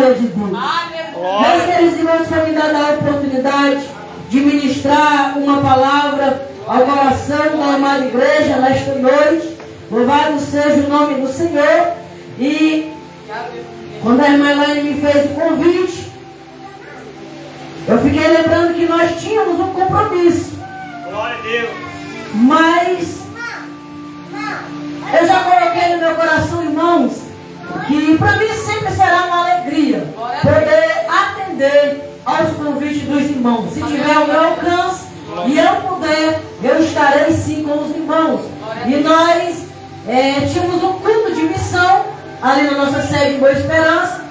glória de Deus. Meus queridos irmãos, foi me dada a oportunidade de ministrar uma palavra ao coração da amada igreja nesta noite. Louvado seja o nome do Senhor. E quando a irmã Elaine me fez o convite, eu fiquei lembrando que nós tínhamos um compromisso. Glória a Deus. Mas eu já coloquei no meu coração, irmãos, que para mim sempre será uma alegria poder atender aos convites dos irmãos. Se tiver ao meu alcance e eu puder, eu estarei sim com os irmãos. E nós tínhamos um culto de missão ali na nossa sede Boa Esperança.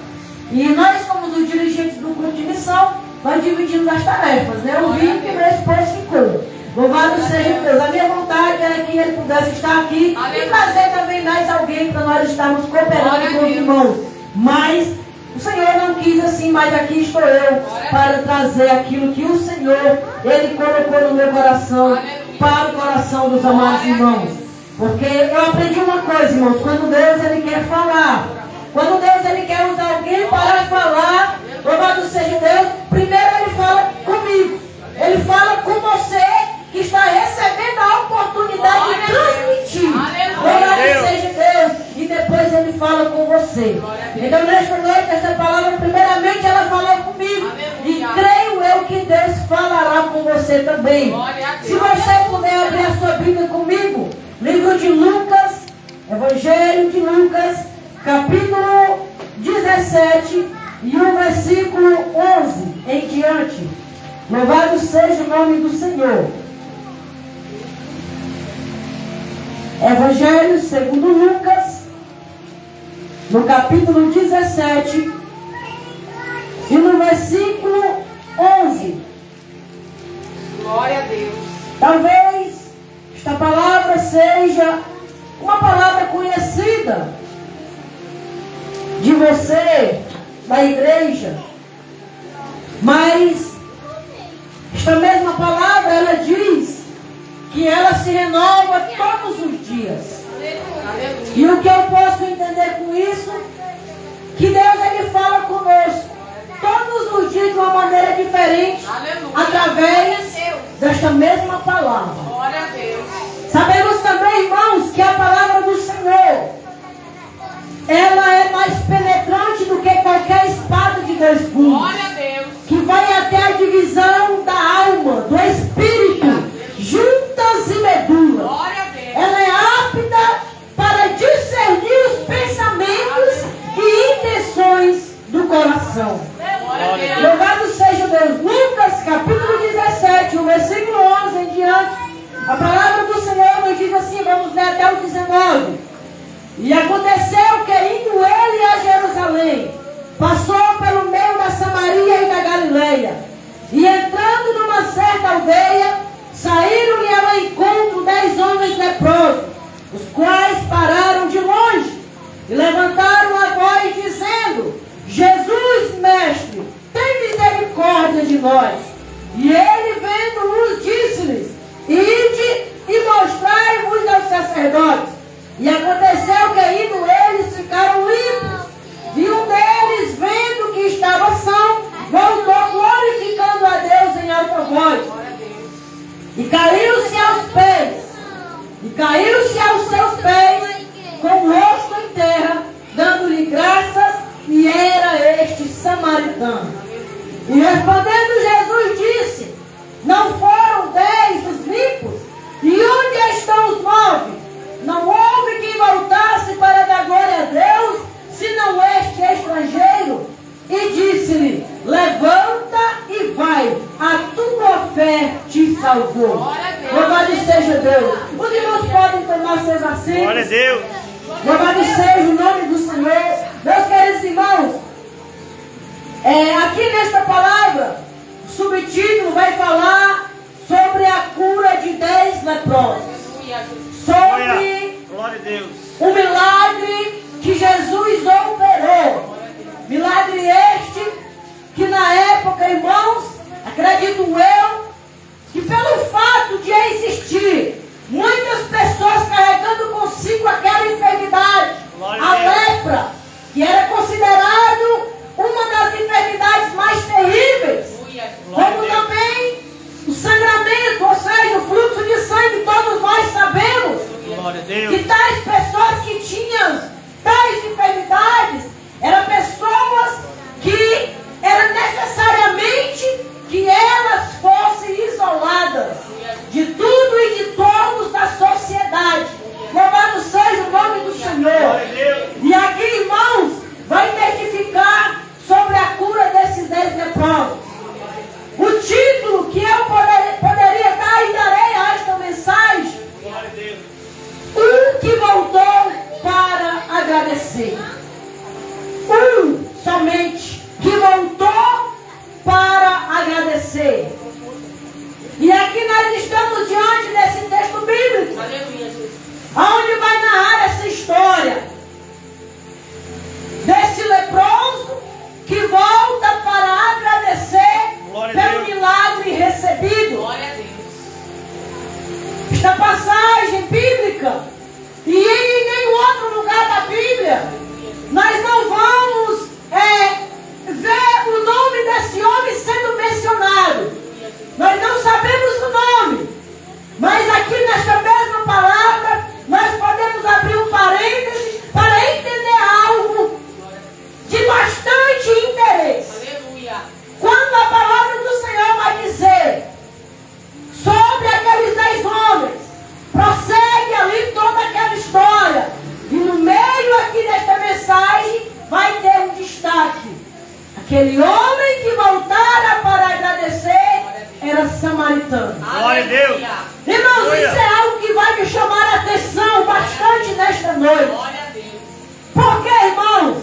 E nós somos os dirigentes do culto de missão. Nós dividimos as tarefas, né? Eu vim que meu esposo ficou. Louvado seja Deus. A minha vontade era que ele pudesse estar aqui e trazer também mais alguém para nós estarmos cooperando com os irmãos. Mas o Senhor não quis assim, mas aqui estou eu para trazer aquilo que o Senhor, Ele colocou no meu coração, para o coração dos amados irmãos. Porque eu aprendi uma coisa, irmãos, quando Deus Ele quer falar, quando Deus Ele quer usar alguém para falar, louvado seja Deus, primeiro Ele fala comigo. Ele fala com você que está recebendo a oportunidade de transmitir. Louvado seja Deus. E depois Ele fala com você. Então nesta noite, essa palavra, primeiramente ela falou comigo. E creio eu que Deus falará com você também. Se você puder abrir a sua Bíblia comigo, livro de Lucas, Evangelho de Lucas, capítulo 17 e o versículo 11 em diante. Louvado seja o nome do Senhor. Evangelho segundo Lucas, no capítulo 17 e no versículo 11. Glória a Deus. Talvez esta palavra seja uma palavra conhecida de você, da igreja, mas esta mesma palavra, ela diz que ela se renova todos os dias. E o que eu posso entender com isso? Que Deus, Ele fala conosco todos os dias de uma maneira diferente, através desta mesma palavra. Glória a Deus. Sabemos também, irmãos, que a palavra do Senhor, ela é mais penetrante do que qualquer espada de dois gumes. Glória a Deus. Que vai até a divisão da alma, do espírito, juntas e medulas. Glória a Deus. Ela é apta para discernir os pensamentos e intenções do coração. Glória a Deus. Louvado seja Deus. Lucas capítulo 17, o versículo 11 em diante. A palavra do Senhor nos diz assim, vamos ler até o 19. E aconteceu que indo ele a Jerusalém, passou pelo meio da Samaria e da Galileia. E entrando numa certa aldeia, saíram-lhe ao encontro 10 homens leprosos, os quais pararam de longe e levantaram a voz dizendo: Jesus, mestre, tem misericórdia de nós. E ele, vendo-os, disse-lhes: ide e mostrai-vos aos sacerdotes. E aconteceu que indo eles ficaram limpos. E um deles, vendo que estava são, voltou glorificando a Deus em alta voz. E caiu-se aos seus pés, com o rosto em terra, dando-lhe graças, e era este samaritano. E respondendo Jesus disse: não foram 10 os limpos? E onde estão os 9? Não houve quem voltasse para dar glória a Deus, senão este estrangeiro. E disse-lhe: levanta e vai, a tua fé te salvou. Louvado seja Deus. Os irmãos podem tomar seus assentos. Glória a Deus. Louvado seja o nome do Senhor. Meus queridos irmãos, aqui nesta palavra, o subtítulo vai falar sobre a cura de 10 leprosos. Sobre Glória a Deus. o milagre que Jesus operou. Milagre este que na época, irmãos, acredito eu, que pelo fato de existir muitas pessoas carregando consigo aquela enfermidade, a lepra, que era considerado uma Glória a Deus. que tais pessoas que tinham tais enfermidades eram pessoas que era necessariamente que elas fossem isoladas de tudo e de todos da sociedade. Louvado seja o nome do Senhor. E aqui, irmãos, vai testificar sobre a cura desses 10 leprosos. O título que eu poderia dar e darei a esta mensagem: um que voltou para agradecer. Um somente que voltou para agradecer. E aqui nós estamos diante desse texto bíblico, onde vai narrar essa história desse leproso que volta para agradecer pelo milagre recebido. Glória a Deus. Esta passagem bíblica, e em nenhum outro lugar da Bíblia, nós não vamos ver o nome desse homem sendo mencionado. Nós não sabemos o nome, mas aqui nesta mesma palavra, nós podemos abrir um parênteses para entender algo de bastante interesse. Aleluia. Quando a palavra do Senhor vai dizer sobre aqueles 10 homens, prossegue ali toda aquela história, e no meio aqui desta mensagem vai ter um destaque. Aquele homem que voltara para agradecer era samaritano. Glória a Deus. Irmãos, isso é algo que vai me chamar a atenção bastante nesta noite. Glória a Deus. Por quê, irmãos?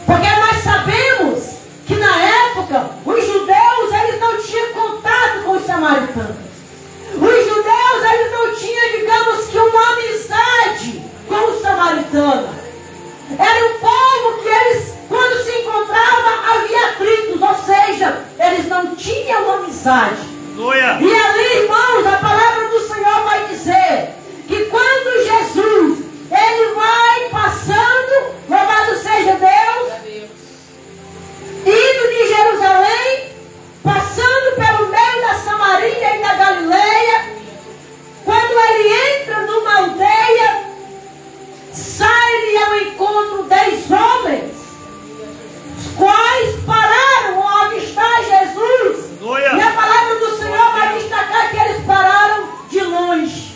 Porque nós sabemos que na época os judeus eles não tinham contato com os samaritanos. Os judeus eles não tinham, digamos que, uma amizade com os samaritanos. Era um povo que eles, quando se encontravam, havia atritos, ou seja, eles não tinham amizade. Aleluia. E ali, irmãos, a palavra do Senhor vai dizer que quando Jesus ele vai passando, louvado seja Deus, Glória a Deus. indo de Jerusalém, passando pelo meio da Samaria e da Galileia, quando ele entra numa aldeia, sai-lhe ao encontro 10 homens, os quais pararam ao avistar Jesus. E a palavra do Senhor vai destacar que eles pararam de longe.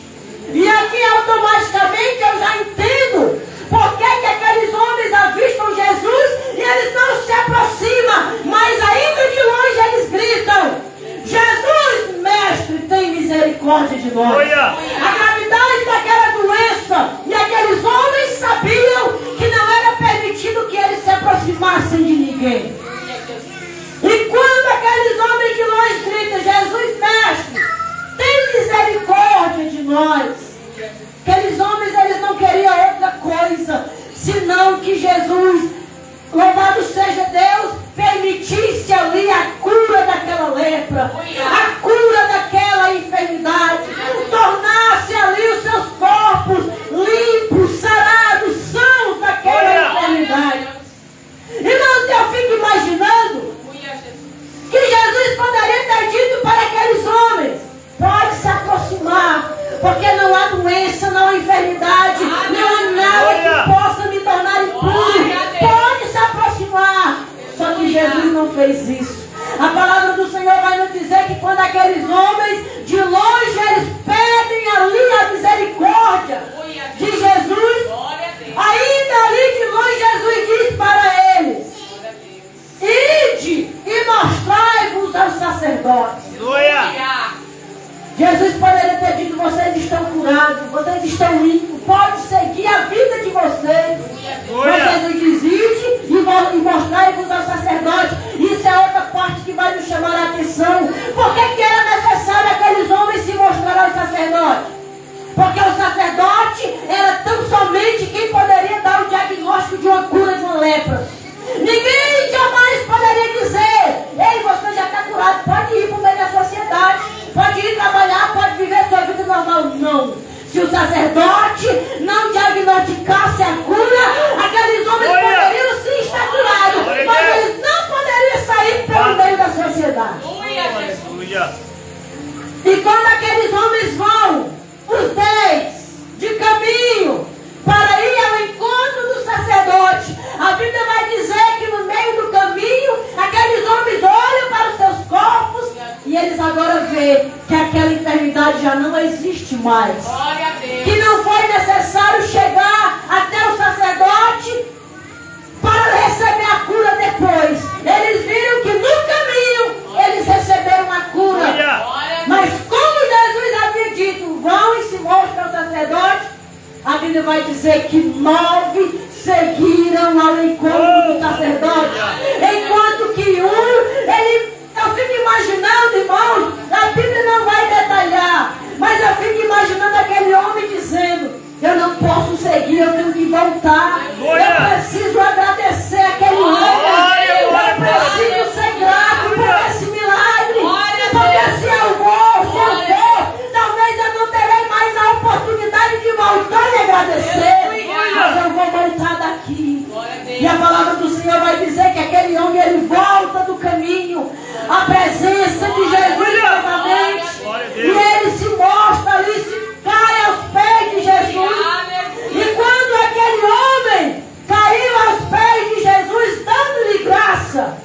E aqui automaticamente eu já entendo por que aqueles homens avistam Jesus e eles não se aproximam, mas ainda de longe eles gritam: Jesus, mestre, tem misericórdia de nós. A gravidade daquela doença, e aqueles homens sabiam que não era permitido que eles se aproximassem de ninguém. E quando aqueles homens de longe gritam: Jesus, mestre, tem misericórdia de nós. Aqueles homens, eles não queriam outra coisa, senão que Jesus, louvado seja Deus, permitisse ali a cura daquela lepra, a cura daquela enfermidade, tornasse ali os seus corpos limpos, sarados, sãos daquela enfermidade. Irmãos, eu fico imaginando que Jesus poderia ter dito para aqueles homens: pode se aproximar, porque não há doença, não há enfermidade, não há nada que possa me tornar impuro. Pode se aproximar. Só que Jesus não fez isso. A palavra do Senhor vai nos dizer que quando aqueles homens de longe eles pedem ali a misericórdia de Jesus, ainda ali de longe Jesus diz para eles: ide e mostrai-vos aos sacerdotes. Jesus poderia ter dito: vocês estão curados, vocês estão limpos, pode seguir a vida de vocês. Mas Jesus diz: ide e mostrai-vos aos sacerdotes. Isso é outra parte que vai nos chamar a atenção. Por que era necessário aqueles homens se mostrar aos sacerdotes? Porque o sacerdote era tão somente quem poderia dar o diagnóstico de uma cura de uma lepra. Ninguém jamais poderia dizer: ei, você já está curado, pode ir para o meio da sociedade, pode ir trabalhar, pode viver sua vida normal. Não. Se o sacerdote não diagnosticasse a cura, aqueles homens poderiam sim estar curados, mas eles não poderiam sair pelo meio da sociedade. E quando aqueles homens vão, os 10, saber que aquela enfermidade já não existe mais. Glória a Que Deus. não foi necessário chegar até o sacerdote para receber a cura depois. Eles viram que no caminho eles receberam a cura. Glória a Mas Deus. como Jesus havia dito, vão e se mostrem ao sacerdote, a Bíblia vai dizer que 9 seguiram ao encontro do sacerdote. Enquanto que eu fico imaginando, irmãos, a Bíblia não vai detalhar, mas eu fico imaginando aquele homem dizendo, eu não posso seguir, eu tenho que voltar. Eu preciso agradecer aquele homem. Eu preciso ser grato por esse milagre. Porque se eu for, talvez eu não terei mais a oportunidade de voltar e agradecer. Mas eu vou voltar daqui. Glória a Deus. E a palavra do Senhor vai dizer que aquele homem, ele volta do caminho, a presença de Jesus novamente. E ele se mostra ali, se cai aos pés de Jesus. E quando aquele homem caiu aos pés de Jesus, dando-lhe graça,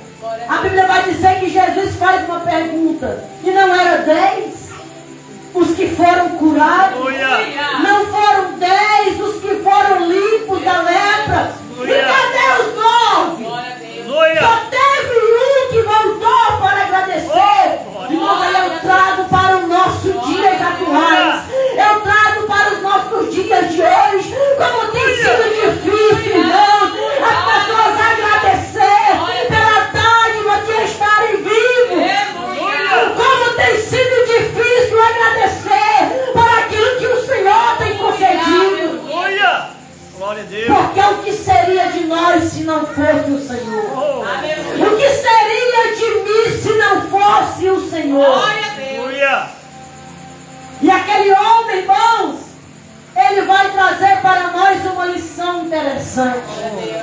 a Bíblia vai dizer que Jesus faz uma pergunta. E não era 10 os que foram curados? Não foram 10 os que foram limpos da lepra? E cadê os 9? Glória a Deus. Só teve um que voltou para agradecer. Irmãos, aí eu trago para os nossos dias atuais. Eu trago para os nossos dias de hoje. Como tem sido difícil, irmãos, as pessoas agradecer pela dádiva de estarem vivos. Como tem sido difícil agradecer por aquilo que o Senhor tem concedido. Glória a Deus. Porque o que seria de nós se não fosse o Senhor? Aleluia. O que seria de mim se não fosse o Senhor? Glória a Deus. Aleluia. E aquele homem, irmãos, ele vai trazer para nós uma lição interessante,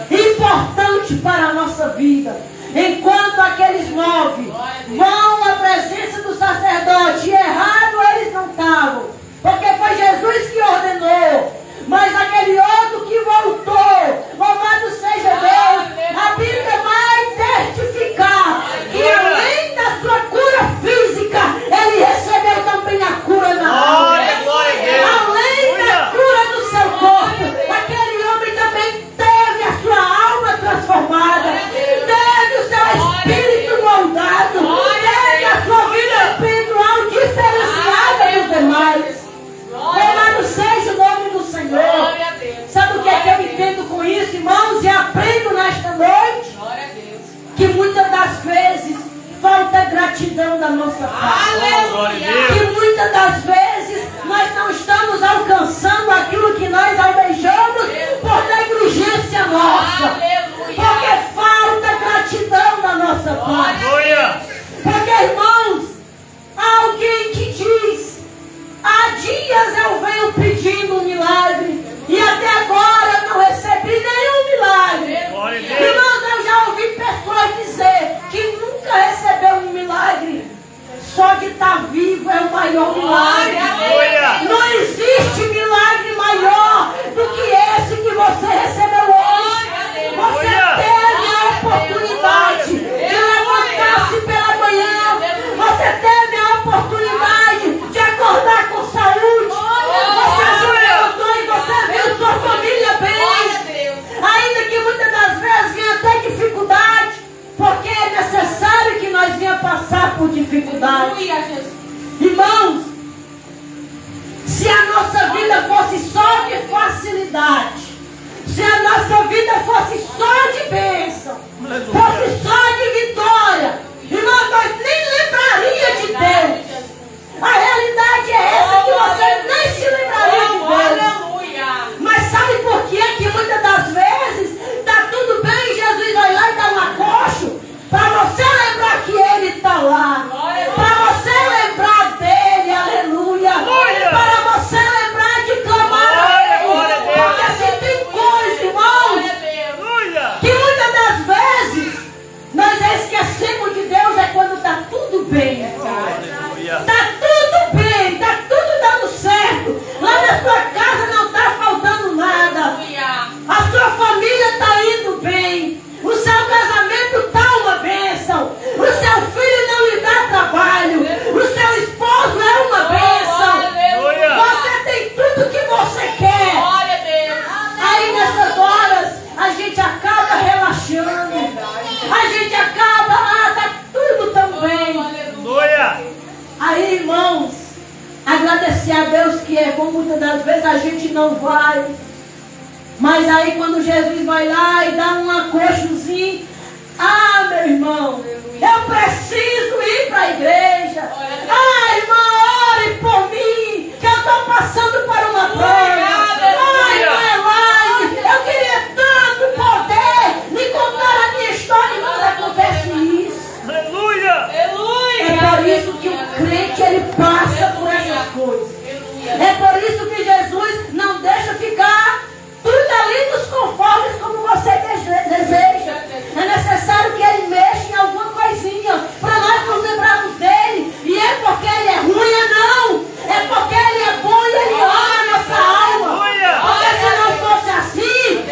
importante para a nossa vida. Enquanto aqueles 9 vão à presença do sacerdote, e errado eles não estavam, porque foi Jesus que ordenou. Mas aquele outro que voltou, louvado seja Deus, a Bíblia vai testificar que além da sua cura física, ele recebeu também a cura na alma. Glória a Deus. Além da cura do seu corpo, aquele homem também teve a sua alma transformada, teve o seu espírito moldado, teve a sua vida espiritual diferenciada dos demais. Louvado seja o nome do Senhor. Glória a Deus. Sabe o que é que eu entendo com isso, irmãos? E aprendo nesta noite Glória a Deus. que muitas das vezes falta gratidão da nossa parte. Glória a Deus. Que muitas das vezes nós não estamos alcançando aquilo que nós almejamos por negligência nossa. Aleluia. Porque falta gratidão da nossa parte. Aleluia. Porque, irmãos, há alguém que diz, há dias eu venho pedindo um milagre e até agora não recebi nenhum milagre. Glória a Deus. Irmãos, eu já ouvi pessoas dizer que nunca recebeu um milagre. Só de estar vivo é o maior milagre. Aleluia. Não existe milagre maior do que esse que você recebeu hoje. Você teve a oportunidade de levantar-se pela manhã. Você teve a oportunidade de acordar com saúde. Você se levantou e você viu sua família bem. Glória a Deus. Ainda que muitas das vezes venha ter dificuldade, porque é necessário que nós venha passar por dificuldade. Aleluia, Jesus. Irmãos, se a nossa vida fosse só de facilidade, se a nossa vida fosse só de bênção, fosse só de vitória, irmãos, nós nem lembraria de Deus. A realidade é essa, que você nem se lembraria de Deus. Aleluia. Mas sabe por que que muitas das vezes está tudo bem, Jesus vai lá e dá um acocho para você lembrar que Ele está lá, para você lembrar dele, aleluia, para você lembrar de clamar a Ele, porque se tem coisa, irmãos, Aleluia. que muitas das vezes nós esquecemos de Deus é quando está tudo bem. Aí, irmãos, agradecer a Deus que é bom, muitas das vezes a gente não vai. Mas aí quando Jesus vai lá e dá um acolchozinho, ah, meu irmão, eu preciso ir para a igreja. Ah, irmão, ore por mim, que eu estou passando por uma prova. Ah, irmã Elaine, eu queria tanto poder lhe contar a minha história e não acontece isso. Aleluia! É por isso que o crente, ele passa por essas coisas. É por isso que Jesus não deixa ficar tudo ali nos conformes como você deseja. É necessário que ele mexa em alguma coisinha para nós nos lembrarmos dele. E é porque ele é ruim, não. É porque ele é bom e ele ama a nossa alma. Porque se não fosse assim,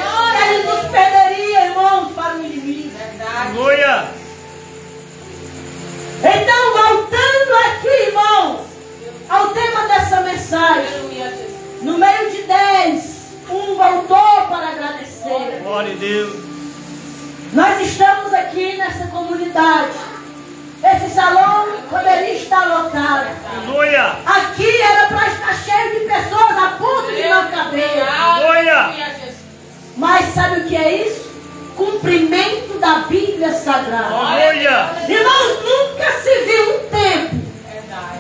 ele nos perderia, irmãos, para o inimigo. Aleluia! Então, voltando aqui, irmãos, ao tema dessa mensagem, no meio de 10, um voltou para agradecer. Glória a Deus! Nós estamos aqui nessa comunidade. Esse salão poderia estar lotado. Aleluia! Aqui era para estar cheio de pessoas a ponto de não caber. Aleluia! Mas sabe o que é isso? Cumprimento da Bíblia Sagrada. Aleluia! Irmãos, nunca se viu um tempo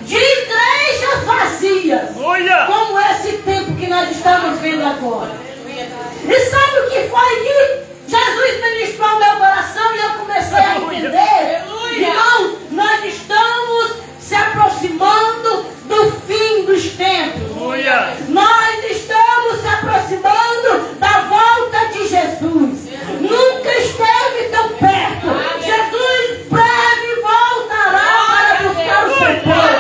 de igrejas vazias Aleluia! como esse tempo que nós estamos vendo agora. E sabe o que foi que Jesus ministrou ao meu coração e eu comecei a entender? Irmãos, nós estamos se aproximando do fim dos tempos. Aleluia! Nós estamos se aproximando da volta de Jesus. Nunca esteve tão perto. Jesus breve voltará para buscar o seu povo.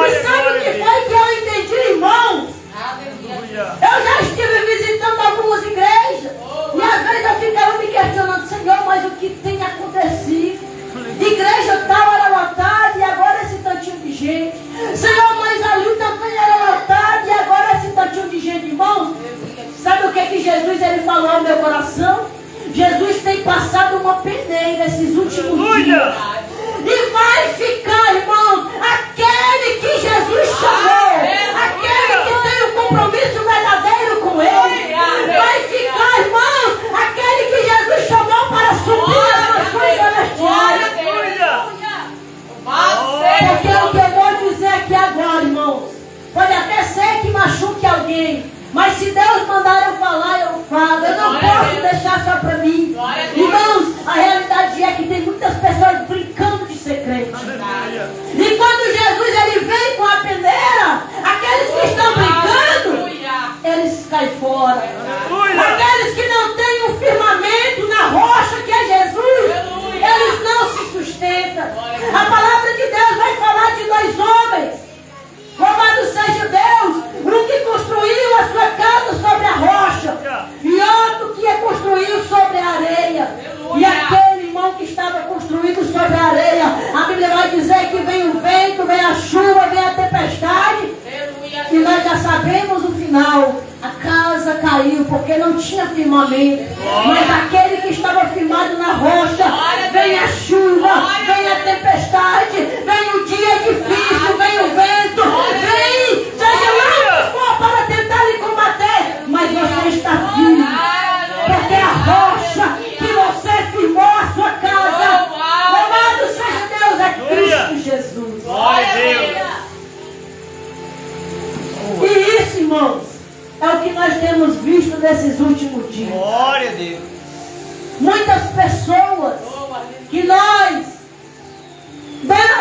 E sabe o que foi que eu entendi, irmãos? Aleluia! Eu já estive visitando algumas igrejas. E às vezes eu ficava me questionando, Senhor, mas o que tem acontecido? Igreja tal era lotada e agora esse tantinho de gente. Senhor, mas ali também era lotado e agora esse tantinho de gente. Irmãos, sabe o que Jesus ele falou ao meu coração? Jesus tem passado uma peneira esses últimos dias. E vai ficar, irmão, aquele que Jesus chamou, aquele que tem um compromisso verdadeiro com ele. Vai ficar, irmão, aquele que Jesus chamou para subir as mansões celestiais. Porque o que eu vou dizer aqui agora, irmãos, pode até ser que machuque alguém, mas se Deus mandar eu falar, eu falo. Eu não posso deixar só para mim. Irmãos, a realidade é que tem muitas pessoas brincando de ser crente. E quando Jesus ele vem com a peneira, aqueles que estão brincando, eles caem fora. Aqueles que não têm um firmamento na rocha que é Jesus, eles não se sustentam. A palavra de Deus vai falar de 2 homens. Louvado seja Deus, um que construiu a sua casa sobre a rocha e outro que construiu sobre a areia. E aquele irmão que estava construído sobre a areia, a Bíblia vai dizer que vem o vento, vem a chuva, vem a tempestade. E nós já sabemos o final. A casa caiu porque não tinha firmamento. Mas aquele que estava firmado na rocha, vem a chuva, vem a tempestade, vem o dia difícil, vem o vento, vem, seja lá o que for para tentar lhe combater. Mas você está firme. Porque a rocha que você firmou a sua casa, louvado seja Deus, é Cristo Jesus. Glória a Deus! E isso, irmãos, é o que nós temos visto nesses últimos dias. Glória a Deus! Muitas pessoas que nós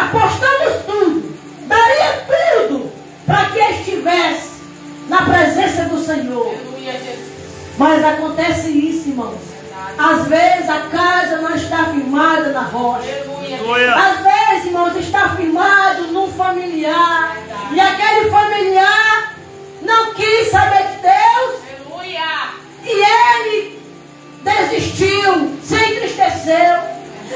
apostamos tudo, daria tudo para que estivesse na presença do Senhor. Mas acontece isso, irmãos. Às vezes a casa não está firmada na rocha. Às vezes, irmãos, está firmado num familiar. E aquele familiar não quis saber de Deus. E ele desistiu, se entristeceu.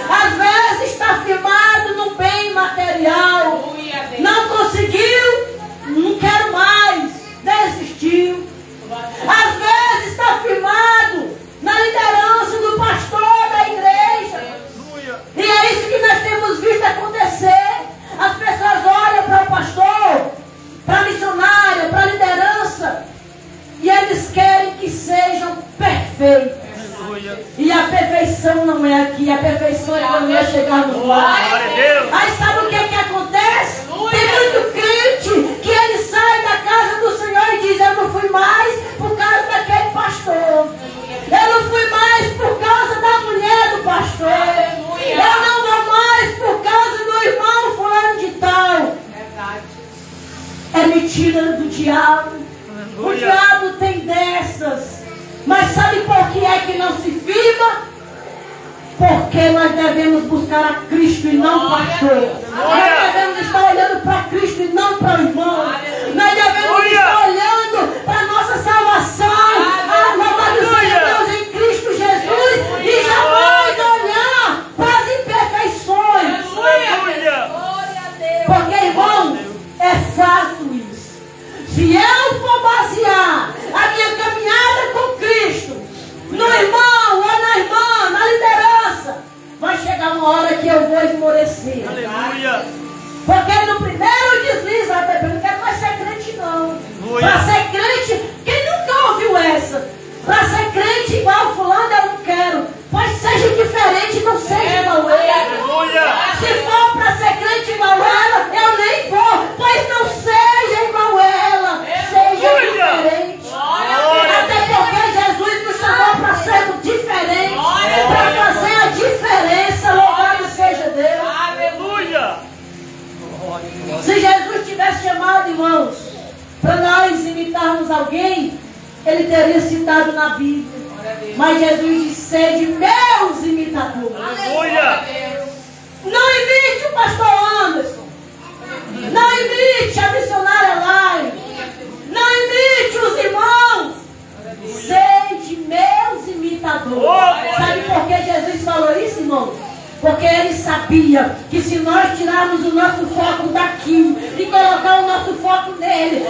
Às vezes está firmado no bem material. Não conseguiu, não quero mais, desistiu. Às vezes está firmado na liderança do pastor da igreja. E é isso que nós temos visto acontecer. As pessoas aperfeiçoe quando nós chegarmos lá. Glória a Deus. Aí sabe o que acontece? Tem muito crente que ele sai da casa do Senhor e diz: eu não fui mais por causa daquele pastor. Eu não fui mais por causa da mulher do pastor. Eu não vou mais por causa do irmão fulano de tal. É mentira do diabo. O diabo tem dessas. Mas sabe por que é que não se firma? Porque nós devemos buscar a Cristo e não o pastor. Nós devemos estar olhando para Cristo e não para o irmão. Nós devemos estar olhando para a nossa salvação. A louvado seja Deus em Cristo Jesus. E jamais olhar para as imperfeições. Porque, irmão, é fato isso. Se eu for basear a minha caminhada com Cristo no irmão ou na irmã, na liderança, vai chegar uma hora que eu vou esmorecer. Aleluia. Porque no primeiro deslize, eu não quero mais ser crente não. Para ser crente, quem nunca ouviu essa? Para ser crente igual fulano eu não quero. Pois seja diferente, não seja igual ela. Se for para ser crente igual ela, eu nem vou. Pois não seja igual ela, seja diferente. Até porque Jesus nos chamou para sermos diferentes, para fazer a diferença. Louvado seja Deus. Aleluia. Se Jesus tivesse chamado, irmãos, para nós imitarmos alguém, ele teria citado na Bíblia. Mas Jesus disse: sede meus imitadores. Aleluia. Não imite o pastor Anderson. Não imite a missionária Lai. Não imite os irmãos. Sede meus imitadores. Sabe por que Jesus falou isso, irmão? Porque ele sabia que se nós tirarmos o nosso foco daqui e colocar o nosso foco nele,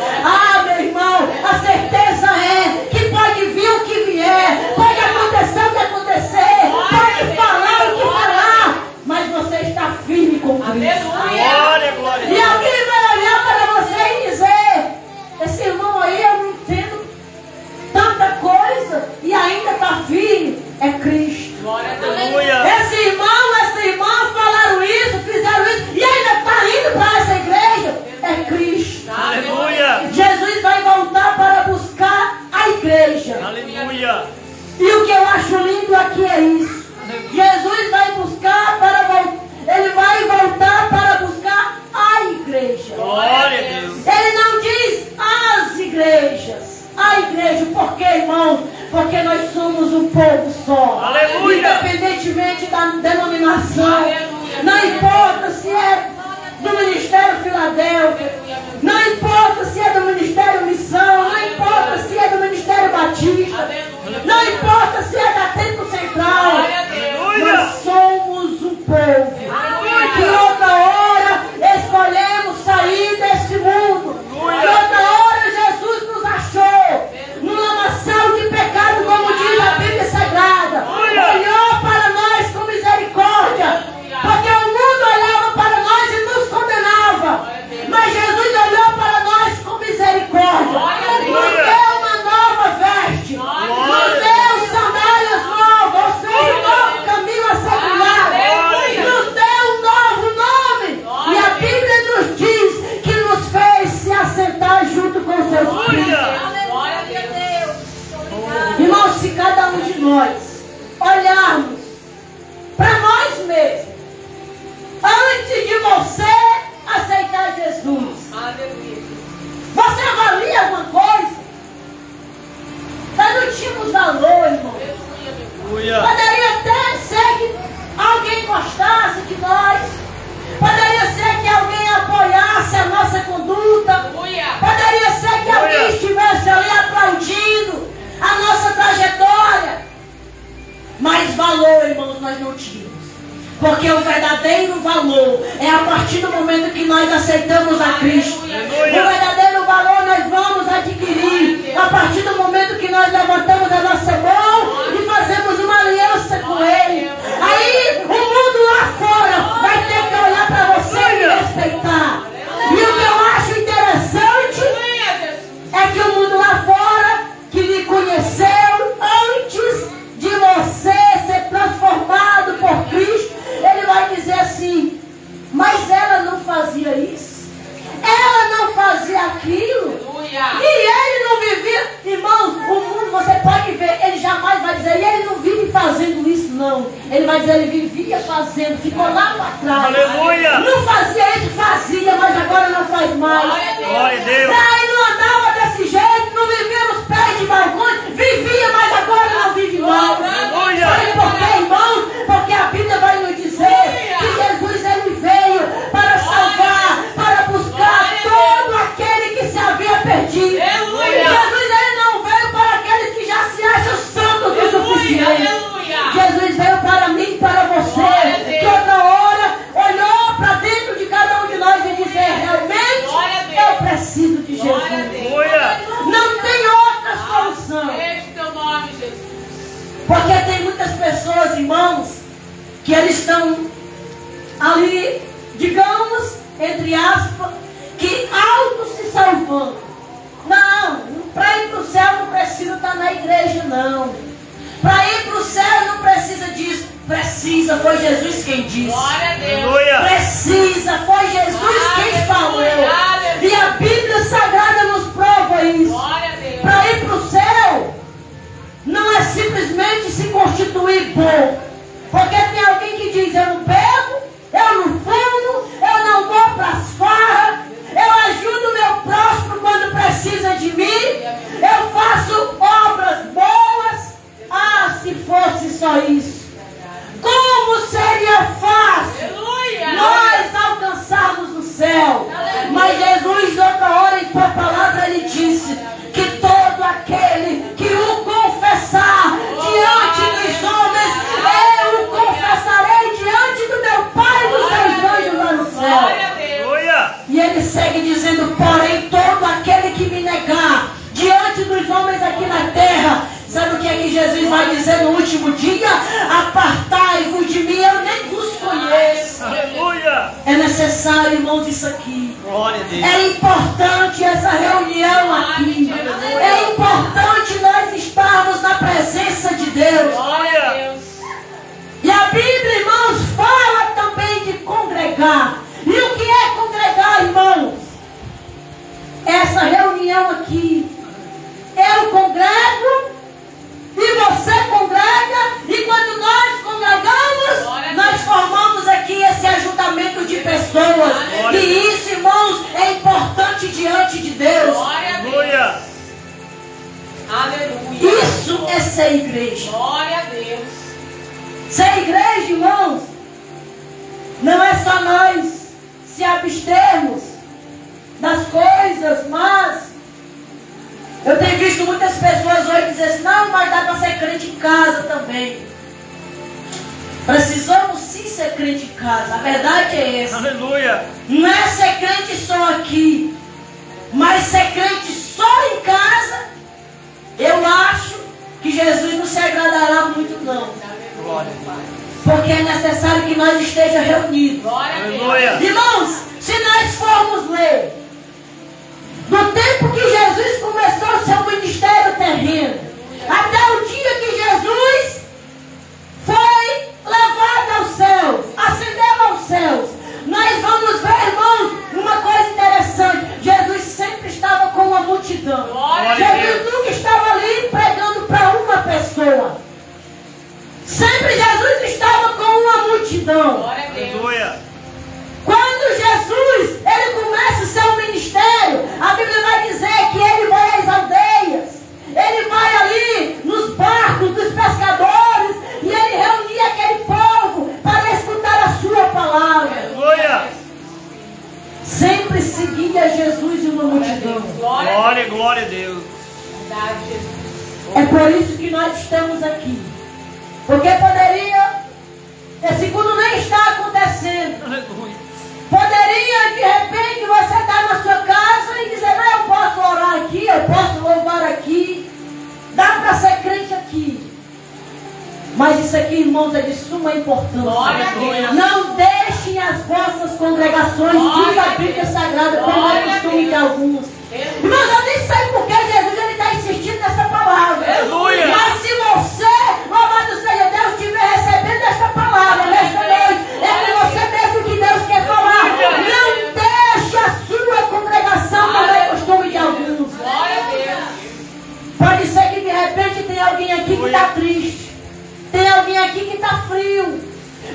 meu irmão, a certeza é que pode vir o que vier, pode acontecer o que acontecer, pode falar o que falar, mas você está firme com Cristo. Glória, glória. E alguém vai olhar para você e dizer: esse irmão aí, eu não entendo tanta coisa e ainda está firme. É Cristo. Aleluia. Esse irmão, essa irmã falaram isso, fizeram isso e ainda está indo para essa igreja. É Cristo. Aleluia. Jesus vai voltar para buscar a igreja. Aleluia. E o que eu acho lindo aqui é isso. Jesus vai buscar ele vai voltar para buscar a igreja. Glória a Deus. Ele não diz as igrejas. A igreja, por quê, irmão? Porque nós somos um povo só. Aleluia. Independentemente da denominação. Aleluia. Não importa se é do Ministério Filadélfia. Não importa se é do Ministério Missão. Não importa se é do Ministério Batista. Não importa se é da Templo Central. Nós somos um povo que outra hora escolhemos sair desse mundo. Que outra hora Jesus nos achou num lamaçal de pecado, como diz a Bíblia Sagrada. Olhou para nós com misericórdia, porque o mundo olhava para nós e nos condenava, mas Jesus olhou para nós com misericórdia, nos deu uma nova veste, nos deu sandálias novas, ou seja, um novo caminho a ser trilhado, nos deu um novo nome, e a Bíblia nos diz que nos fez se assentar junto com seus filhos. Irmãos, se cada um de nós olharmos para nós mesmos, antes de você aceitar Jesus, você avalia alguma coisa? Nós não tínhamos valor, irmão. Aleluia. Poderia até ser que alguém gostasse de nós. Poderia ser que alguém apoiasse a nossa conduta. Poderia ser que alguém estivesse ali aplaudindo a nossa trajetória. Mas valor, irmãos, nós não tínhamos. Porque o verdadeiro valor é a partir do momento que nós aceitamos a Cristo. O verdadeiro valor nós vamos adquirir a partir do momento que nós levantamos a nossa mão e fazemos uma aliança com Ele. Aí o mundo lá fora vai ter que olhar para você e respeitar. E o que eu acho interessante é que o mundo lá fora, que lhe conheceu antes de você ser transformado por Cristo, aquilo. Aleluia. E ele não vivia, irmãos, o mundo você pode ver, ele jamais vai dizer, e ele não vive fazendo isso, não. Ele vai dizer, ele vivia fazendo, ficou lá para trás. Aleluia. Não fazia isso, fazia, mas agora não faz mais. Glória a Deus. Aí não andava desse jeito, não vivia nos pés de balcões, vivia, mas agora não vive mais. Aleluia. Sabe por quê, irmãos? Porque a Bíblia vai nos dizer que Jesus ele veio para salvar, para buscar todo aquele que se havia perdido. Aleluia. Jesus ele não veio para aqueles que já se acham santos o suficiente. Jesus veio para mim e para você, que outra hora olhou para dentro de cada um de nós e disse, realmente eu preciso de Jesus. Aleluia. Não tem outra solução. Esse teu nome, Jesus. Porque tem muitas pessoas, irmãos, que eles estão ali, digamos, entre aspas, que auto se salvando. Não, para ir para o céu não precisa estar na igreja, não. Para ir para o céu não precisa disso. Precisa, foi Jesus quem disse. Glória a Deus. Aleluia. Precisa, foi Jesus quem falou. Aleluia. E a Bíblia Sagrada nos prova isso. Glória a Deus. Para ir para o céu, não é simplesmente se constituir bom. Porque tem alguém que diz, eu não bebo, eu não fumo, eu não vou para as farras, eu ajudo o meu próximo quando precisa de mim, eu faço obras boas. Ah, se fosse só isso. Como seria fácil Aleluia. nós alcançarmos o céu. Mas Jesus, outra hora, em sua palavra, ele disse que todo aquele que o confessar diante dos homens, eu o confessarei diante do meu Pai e dos seus anjos lá no céu. Glória a Deus. Aleluia. E ele segue dizendo, porém, todo aquele que me negar diante dos homens aqui na terra, sabe o que é que Jesus vai dizer no último dia? Apartai-vos de mim, eu nem vos conheço. Aleluia. É necessário, irmãos, isso aqui. Glória a Deus. É importante essa reunião aqui. É importante nós estarmos na presença de Deus. Glória a Deus. E a Bíblia, irmãos, fala também de congregar. E o que é congregar, irmãos? Essa reunião aqui. Eu congrego e você congrega. E quando nós congregamos, nós formamos aqui esse ajuntamento de pessoas. E isso, irmãos, é importante diante de Deus. Glória a Deus. Aleluia. Aleluia. Isso é ser igreja. Glória a Deus. Ser igreja, irmãos, não é só nós se abstermos das coisas, mas eu tenho visto muitas pessoas hoje dizer assim, não, mas dá para ser crente em casa também. Precisamos sim ser crente em casa, a verdade é essa. Aleluia. Não é ser crente só aqui, mas ser crente só em casa, eu acho que Jesus não se agradará muito não. Glória a Deus. Porque é necessário que nós estejamos reunidos. Glória a Deus. Aleluia. Irmãos, se nós formos ler do tempo que Jesus começou o seu ministério terreno, até o dia que Jesus foi levado aos céus, ascendeu aos céus, nós vamos ver, irmãos, uma coisa interessante. Jesus sempre estava com uma multidão. Glória a Jesus Deus. nunca estava ali pregando para uma pessoa. Sempre Jesus estava com uma multidão. Glória a Deus. Aleluia. Quando Jesus ele começa o seu ministério, a Bíblia vai dizer que ele vai às aldeias, ele vai ali nos barcos dos pescadores e ele reunia aquele povo para escutar a sua palavra. Aleluia. Sempre seguia Jesus e uma multidão. Glória a Glória, Deus. glória a Deus. Verdade, Jesus. É por isso que nós estamos aqui. Porque poderia, esse culto nem está acontecendo. Aleluia. Poderia, de repente, você estar na sua casa e dizer, não, eu posso orar aqui, eu posso louvar aqui. Dá para ser crente aqui. Mas isso aqui, irmãos, é de suma importância. Glória a Deus. Não deixem as vossas congregações, diz a Bíblia Sagrada, como é Glória a costume de Deus. alguns. Aleluia. Irmãos, eu nem sei porque Jesus ele está insistindo nessa palavra. Aleluia. Mas se você, louvado seja Deus, estiver recebendo esta palavra nesta noite, é para você mesmo que Deus quer falar. Não deixe a sua congregação, como é costume está triste. Tem alguém aqui que está frio.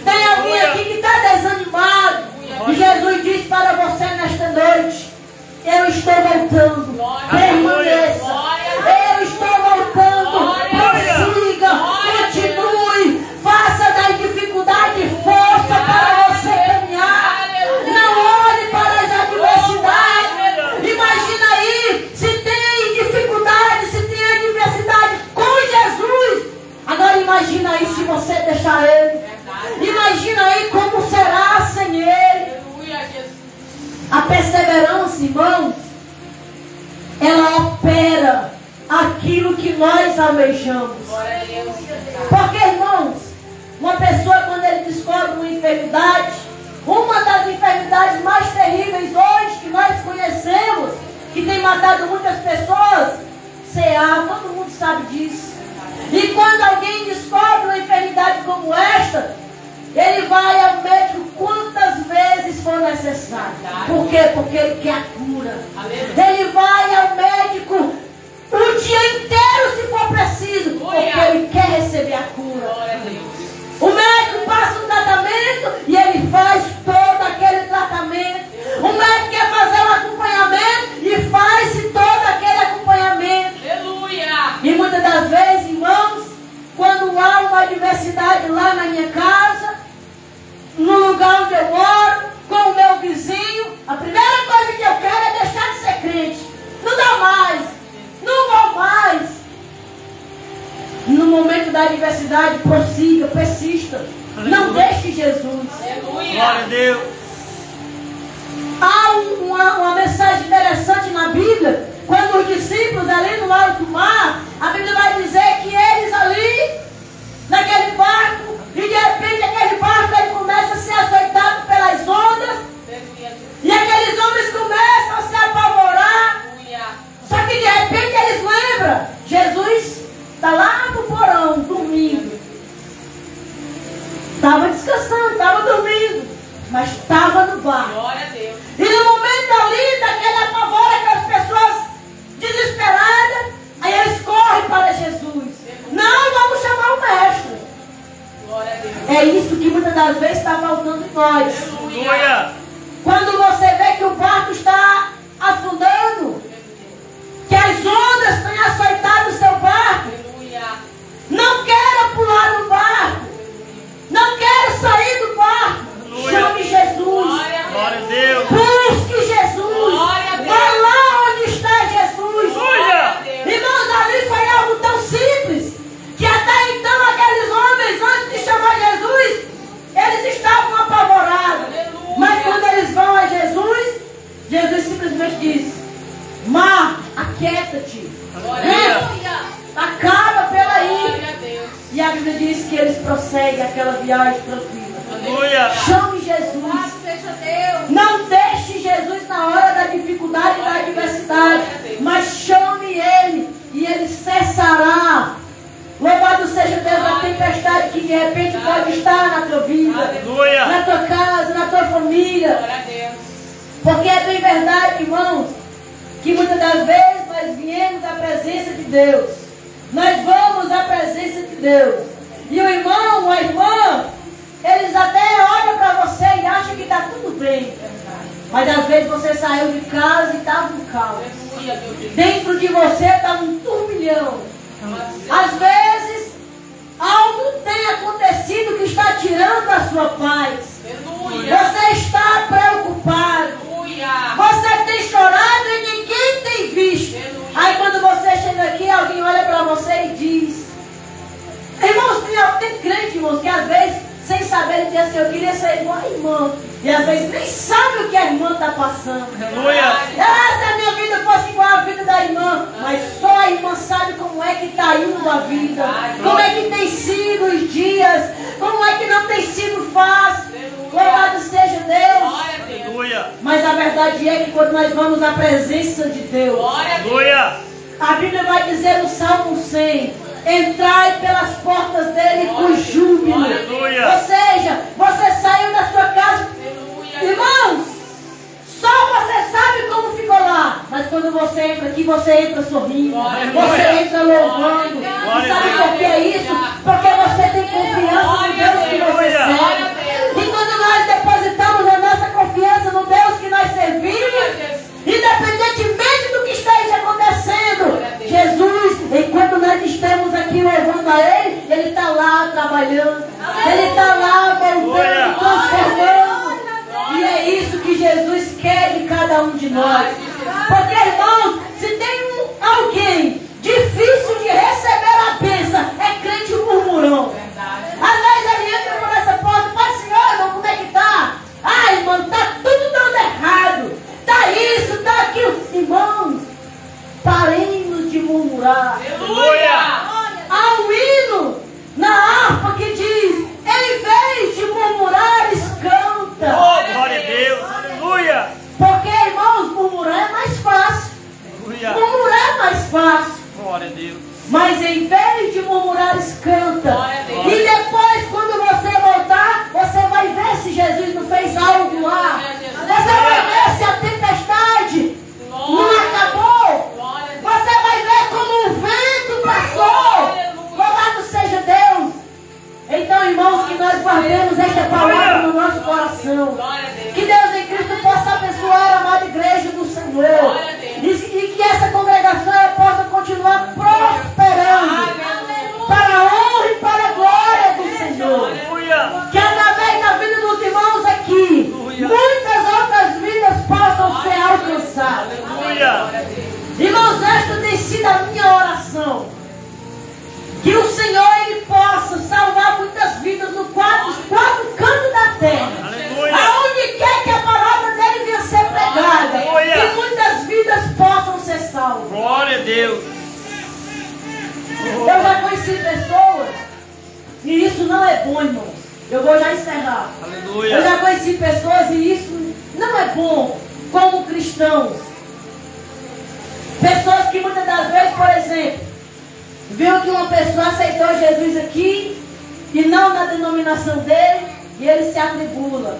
Tem alguém aqui que está desanimado. E Jesus diz para você nesta noite: eu estou voltando. Permaneça. Eu estou voltando. Prossiga. Continue. Faça da dificuldade força para você caminhar. Não olhe para as adversidades. Imagina aí, se tem dificuldade, se tem adversidade com Jesus. Agora imagina aí se você deixar Ele. Imagina aí como será sem Ele. A perseverança, irmãos, ela opera aquilo que nós almejamos. Porque, irmãos, uma pessoa, quando ele descobre uma enfermidade, uma das enfermidades mais terríveis hoje que nós conhecemos, que tem matado muitas pessoas, CA, todo mundo sabe disso. E quando alguém descobre uma enfermidade como esta, ele vai ao médico quantas vezes for necessário. Por quê? Porque ele quer a cura. Ele vai ao médico o dia inteiro se for preciso, porque ele quer receber a cura. O médico passa um tratamento e ele faz todo aquele tratamento. O médico quer fazer um acompanhamento e faz todo aquele acompanhamento. E muitas das vezes, irmãos, quando há uma adversidade lá na minha casa, no lugar onde eu moro, com o meu vizinho, a primeira coisa que eu quero é deixar de ser crente. Não dá mais, não vou mais. No momento da adversidade, prossiga, persista. Não deixe Jesus. Glória a Deus. Há uma mensagem interessante na Bíblia. Quando os discípulos ali no alto mar, a Bíblia vai dizer que eles ali, naquele barco, e de repente aquele barco ele começa a ser açoitado pelas ondas. E aqueles homens começam a se apavorar. Só que de repente eles lembram: Jesus está lá no porão, dormindo. Estava descansando, estava dormindo, mas estava no barco. E no momento ali, daquele apavoro, aquelas pessoas desesperadas, aí eles correm para Jesus. Não, vamos chamar o mestre. É isso que muitas das vezes está faltando em nós. Quando você vê que o barco está afundando, que as ondas têm açoitado o seu barco, não queira pular no barco, não queira sair do barco. Chame Jesus. Glória a Deus. Busque Jesus. Vá lá onde está Jesus. Irmãos, ali foi algo tão simples que até então aqueles homens, antes de chamar Jesus, eles estavam apavorados. Mas quando eles vão a Jesus, Jesus simplesmente diz: mar, aquieta-te. Acaba pela ira. E a Bíblia diz que eles prosseguem aquela viagem tranquila. Chame Jesus. Não deixe Jesus na hora da dificuldade e da adversidade, mas chame Ele e Ele cessará. Louvado seja Deus, a tempestade que de repente pode estar na tua vida, na tua casa, na tua família. Porque é bem verdade, irmãos, que muitas das vezes nós viemos à presença de Deus. Nós vamos à presença de Deus. E o irmão, a irmã, eles até olham para você e acham que está tudo bem. Mas às vezes você saiu de casa e estava um caos. Dentro de você estava um turbilhão. Às vezes, algo tem acontecido que está tirando a sua paz. Você está preocupado. Você tem chorado e ninguém tem visto. Aí quando você chega aqui, alguém olha para você e diz: irmãos, tem crente, irmãos, que às vezes, sem saber, ele diz assim: eu queria ser igual a irmã. E às vezes nem sabe o que a irmã está passando. Se a minha vida fosse igual à vida da irmã, mas só a irmã sabe como é que está indo a vida, como é que tem sido os dias, como é que não tem sido fácil. Louvado seja Deus. Mas a verdade é que quando nós vamos à presença de Deus, a Bíblia vai dizer no Salmo 100: entrai pelas portas dele com júbilo. Ou seja, você saiu da sua casa, irmãos, só você sabe como ficou lá. Mas quando você entra aqui, você entra sorrindo, você entra louvando, E sabe por que é isso? Porque você tem confiança no Deus que você serve. E quando nós depositamos a nossa confiança no Deus que nós servimos, independentemente do que esteja acontecendo, Jesus, enquanto nós estamos aqui louvando a Ele está lá trabalhando, Ele está lá moldando, transformando. E é isso que Jesus quer de cada um de nós. Porque, irmãos, se tem alguém difícil de receber a bênção, é crente murmurão. Às vezes ele entra por essa porta, Pai, Senhor, irmão, como é que tá? Ah, irmão, tá tudo dando errado. Tá isso, tá aquilo. Irmãos, paremos de murmurar. Há um hino na harpa que diz: em vez de murmurares, canta. Oh, glória a Deus. Aleluia. Porque, irmãos, murmurar é mais fácil. Aleluia. Murmurar é mais fácil. Glória a Deus. Mas em vez de murmurares, canta. Glória a Deus. E depois, quando você voltar, você vai ver se Jesus não fez algo lá. Você vai ver se a tempestade não acabou. Você vai ver como o vento passou. Louvado seja Deus. Então, irmãos, que nós guardemos esta palavra no nosso coração. Que Deus em Cristo possa abençoar a amada igreja do Senhor. E que essa congregação possa continuar prosperando para a honra e para a glória do Senhor. Aleluia. Que através da vida dos irmãos aqui, muitas outras vidas possam ser alcançadas. Aleluia. Irmãos, esta tem sido a minha oração. Que o Senhor Ele possa salvar muitas vidas nos quatro cantos da terra. Aleluia. Aonde quer que a palavra dele venha ser pregada. Aleluia. Que muitas vidas possam ser salvas. Glória a Deus. Eu já conheci pessoas, e isso não é bom, irmãos. Eu vou já encerrar. Aleluia. Eu já conheci pessoas e isso não é bom como cristãos. Pessoas que muitas das vezes, por exemplo, viu que uma pessoa aceitou Jesus aqui e não na denominação dele, e ele se atribula.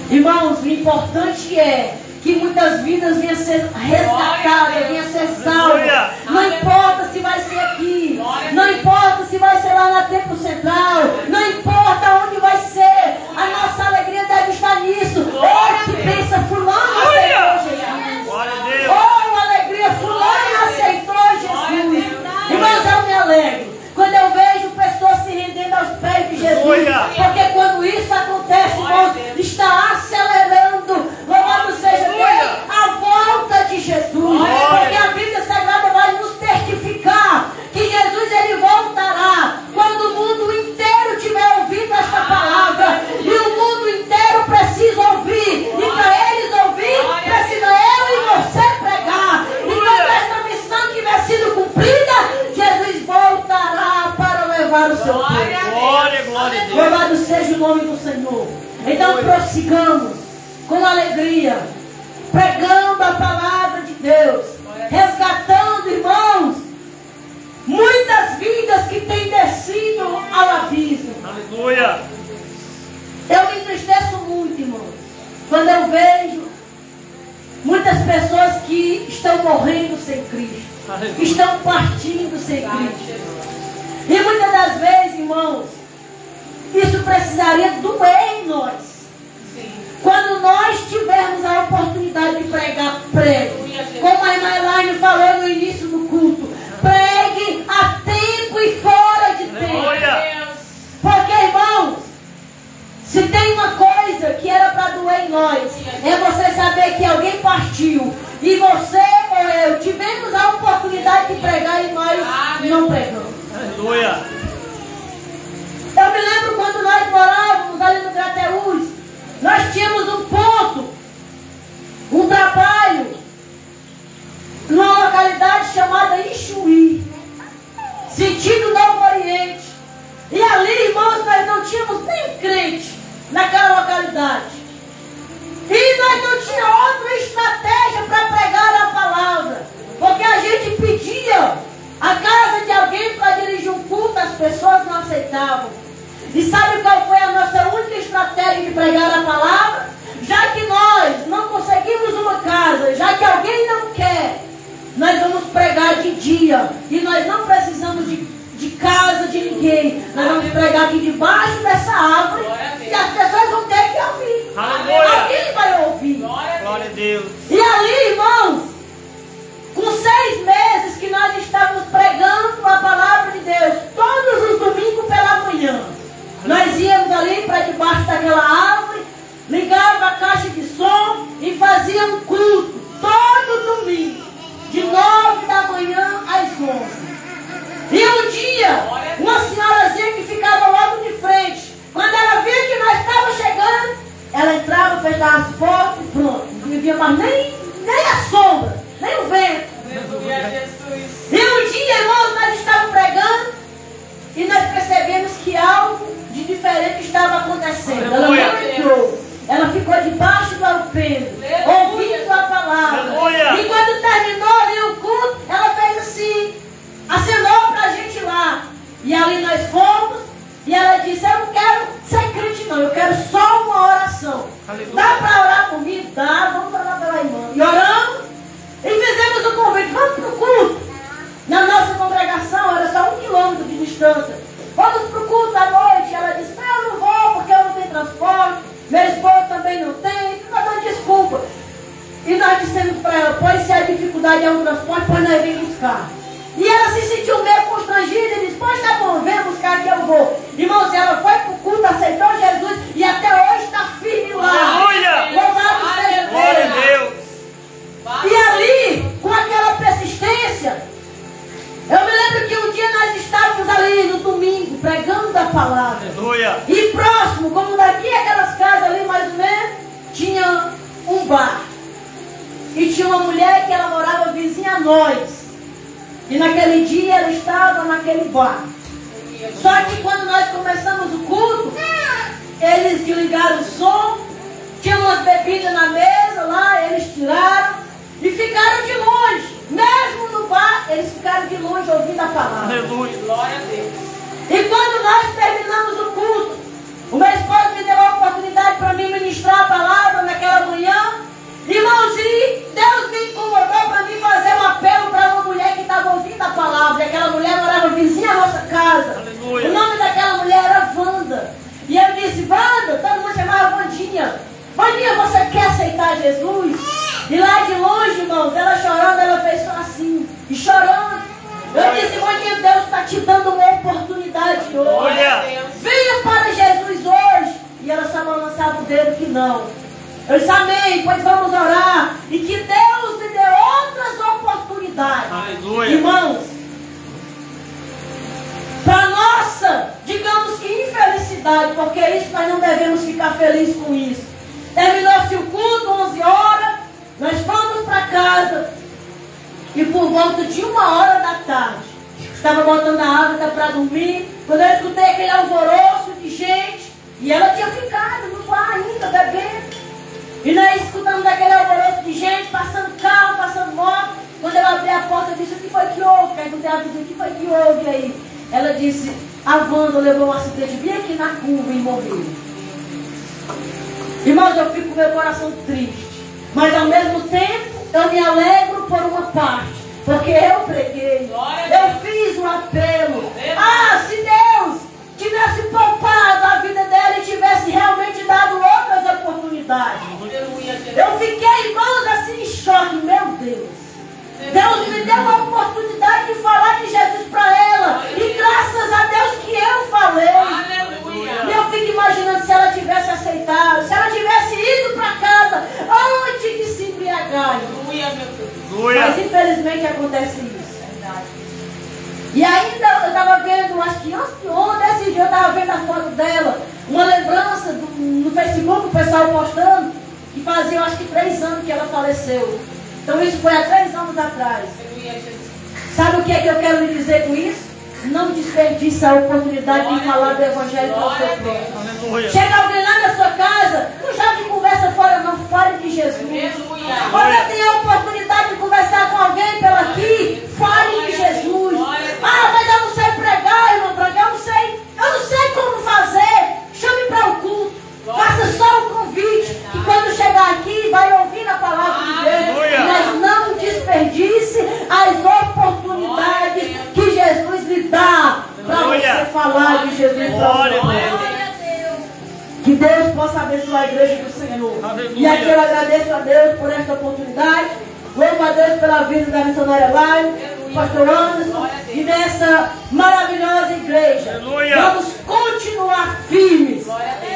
Irmãos, o importante é que muitas vidas venham ser resgatadas, venham ser salvas. Não importa se vai ser aqui, não importa se vai ser lá na Templo Central, não importa onde vai ser, a nossa alegria deve estar nisso. Oh, que pensa, fulano aceitou Jesus. Glória a Deus. Oh, alegria, fulano aceitou Jesus. Irmãos, eu me alegro quando eu vejo pessoas se rendendo aos pés de Jesus. Porque quando isso acontece, irmãos, está acelerando, louvado seja Deus, a volta de Jesus. Porque a Bíblia Sagrada vai nos testificar que Jesus ele voltará quando o mundo inteiro tiver ouvido esta palavra. E o mundo inteiro precisa ouvir. E para eles ouvir, precisa eu e você pregar. E quando esta missão tiver sido cumprida, Jesus voltará para levar o seu povo. Glória, glória a Deus. Louvado seja o nome do Senhor. Então prossigamos com alegria, pregando a palavra de Deus, resgatando, irmãos, muitas vidas que têm descido ao abismo. Aleluia. Eu me entristeço muito, irmãos, quando eu vejo muitas pessoas que estão morrendo sem Cristo, Aleluia. estão partindo sem Cristo. E muitas das vezes, irmãos, isso precisaria doer em nós. Quando nós tivermos a oportunidade de pregar, pregue. Como a irmã Elaine falou no início do culto, pregue a tempo e fora de tempo. Porque, irmãos, se tem uma coisa que era para doer em nós, é você saber que alguém partiu e você ou eu tivemos a oportunidade de pregar e nós não pregamos. Aleluia. Eu me lembro quando nós morávamos ali no Grateús, nós tínhamos um ponto, um trabalho, numa localidade chamada Ichuí, sentido Novo Oriente. E ali, irmãos, nós não tínhamos nem crente naquela localidade. E nós não tínhamos outra estratégia para pregar a palavra. Porque a gente pedia a casa de alguém para dirigir um culto, as pessoas não aceitavam. E sabe qual foi a nossa única estratégia de pregar a palavra? Já que nós não conseguimos uma casa, já que alguém não quer, nós vamos pregar de dia. E nós não precisamos de casa de ninguém. Nós vamos pregar aqui debaixo dessa árvore. E as pessoas vão ter que ouvir. Aleluia. Alguém vai ouvir. Glória a Deus. E ali, irmãos, com 6 meses que nós estávamos pregando a palavra de Deus, todos os domingos pela manhã, nós íamos ali para debaixo daquela árvore, ligava a caixa de som e fazia um culto todo domingo, de 9 da manhã às 11. E um dia, uma senhorazinha que ficava logo de frente, quando ela via que nós estávamos chegando, ela entrava, fechava as portas e pronto. Não via mais nem a sombra, nem o vento. Aleluia, Jesus. E um dia, irmãos, nós estávamos pregando e nós percebemos que algo de diferente estava acontecendo. Ela não entrou. Ela ficou debaixo do alpendre, ouvindo a palavra. Aleluia. E quando terminou ali o culto, ela fez assim, acenou para a gente lá. E ali nós fomos e ela disse, eu não quero ser crente não, eu quero só uma oração. Aleluia. Dá para orar comigo? Dá, vamos orar pela irmã. E oramos e fizemos o convite, vamos para o culto. Na nossa congregação era só 1 quilômetro de distância. Vamos para o culto à noite. Ela disse, não, eu não vou porque eu não tenho transporte, meu esposo também não tem, fica dando desculpa. E nós dissemos para ela, pois se a dificuldade é um transporte, pois nós vem buscar. E ela se sentiu meio constrangida e disse, pois tá bom, vem buscar que eu vou. Irmãos, ela foi para o culto, aceitou Jesus e até hoje está firme lá. Aleluia. Louvado seja Glória a Deus. Deus. E ali, com aquela persistência, eu me lembro que um dia nós estávamos ali no domingo, pregando a palavra. Aleluia. E próximo, como daqui aquelas casas ali mais ou menos, tinha um bar. E tinha uma mulher que ela morava vizinha a nós. E naquele dia ela estava naquele bar. Só que quando nós começamos o culto, eles desligaram o som, tinha umas bebidas na mesa lá, eles tiraram e ficaram de longe. Mesmo no bar, eles ficaram de longe ouvindo a palavra. Aleluia. Glória a Deus. E quando nós terminamos o culto, o meu esposo me deu a oportunidade para mim ministrar a palavra naquela manhã. Irmãos, e Deus me incomodou para mim fazer um apelo para uma mulher que estava ouvindo a palavra. E aquela mulher morava vizinha à nossa casa. Aleluia. O nome daquela mulher era Wanda. E eu disse, Wanda, todo mundo chamava Vandinha. Vandinha, você quer aceitar Jesus? E lá de longe, irmãos, ela chorando, ela fez só assim. E chorando. Eu disse, Vandinha, Deus está te dando uma oportunidade hoje. Olha. Venha para Jesus hoje. E ela só balançava o dedo que não. Eu disse, amém, pois vamos orar. E que Deus me dê outras oportunidades. Aleluia. Irmãos, para nossa, digamos que infelicidade, porque isso nós não devemos ficar felizes com isso. Terminou-se o culto, 11 horas, nós fomos para casa. E por volta de 1h da tarde, estava botando a água para dormir, quando eu escutei aquele alvoroço de gente, e ela tinha ficado no bar ainda, bebendo. E nós escutamos aquele alvoroço de gente, passando carro, passando moto. Quando eu abri a porta, eu disse, o que foi que houve? Perguntei a vizinha, o que foi que houve aí? Ela disse, a Wanda levou um acidente bem aqui na curva e morreu. Irmãos, eu fico com meu coração triste. Mas ao mesmo tempo, eu me alegro por uma parte. Porque eu preguei, eu fiz um apelo. Ah, se Deus tivesse poupado a vida dela e tivesse realmente dado outras oportunidades. Eu fiquei, irmãos, assim em choque. Meu Deus. Deus me deu a oportunidade de falar de Jesus para ela. E graças a Deus que eu falei. E eu fico imaginando se ela tivesse aceitado, se ela tivesse ido para casa antes de se embriagar. Mas infelizmente acontece isso. E ainda eu estava vendo, acho que ontem, esse dia eu estava vendo a foto dela, uma lembrança no Facebook, o pessoal postando, que fazia acho que 3 anos que ela faleceu. Então isso foi há 3 anos atrás. Sabe o que é que eu quero lhe dizer com isso? Não desperdice a oportunidade de falar do Evangelho para o seu próximo. Chega alguém lá na sua casa, não jogue de conversa fora, não, fale de Jesus. Quando tem a oportunidade de conversar com alguém pela aqui, fale de Jesus. Ah, mas eu não sei pregar, irmão, pregar, eu não sei como fazer. Chame para o culto, faça só o convite, que quando chegar aqui, vai ouvir a palavra de Deus. Mas não desperdice as oportunidades live, Jesus. Glória a Deus. Que Deus possa abençoar a igreja do Senhor. Aleluia. E aqui eu agradeço a Deus por esta oportunidade. Louvo a Deus pela vida da missionária Live, pastor Anderson, e dessa maravilhosa igreja. Aleluia. Vamos continuar firmes,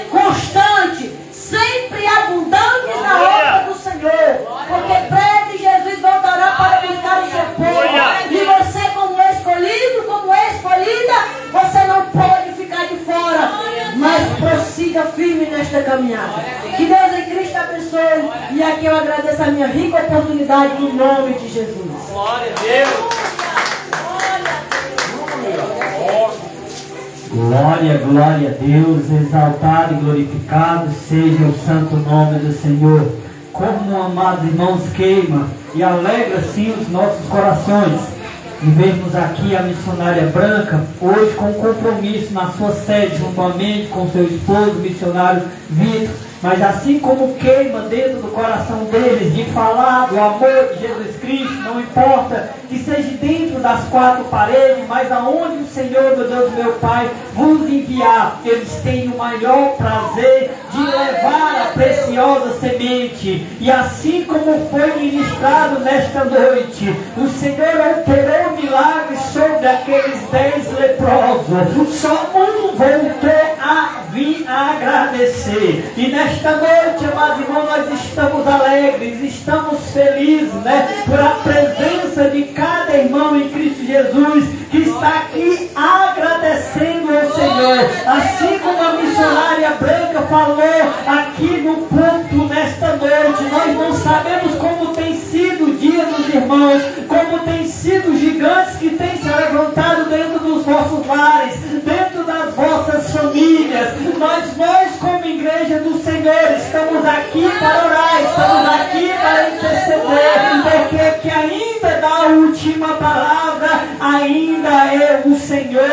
constantes, sempre abundantes na obra do Senhor. Porque breve Jesus voltará para buscar o seu povo. E você, como escolhido, como escolhida, você não pode ficar de fora, mas prossiga firme nesta caminhada. Que Deus em Cristo abençoe. E aqui eu agradeço a minha rica oportunidade no nome de Jesus. Glória a Deus. Glória, glória a Deus, exaltado e glorificado seja o santo nome do Senhor. Como, amados irmãos, queima e alegra sim os nossos corações e vermos aqui a missionária Branca hoje com compromisso na sua sede, juntamente com seu esposo, o missionário Vitor. Mas assim como queima dentro do coração deles de falar do amor de Jesus Cristo, não importa que seja dentro das quatro paredes, mas aonde o Senhor, meu Deus, meu Pai, vos enviar, eles têm o maior prazer de levar a preciosa semente. E assim como foi ministrado nesta noite, o Senhor operou milagres sobre aqueles 10 leprosos. Só um voltou a vir a agradecer. E nesta noite, amados irmãos, nós estamos alegres, estamos felizes, né? Por a presença de cada irmão em Cristo Jesus que está aqui agradecendo ao Senhor. Assim como a missionária Branca falou aqui no púlpito nesta noite, nós não sabemos como tem sido o dia dos irmãos, como tem sido os gigantes que têm se levantado dentro dos vossos lares, dentro das vossas famílias. Nós como igreja do Senhor, estamos aqui para orar, estamos aqui para interceder, porque que ainda dá a última palavra, ainda é o Senhor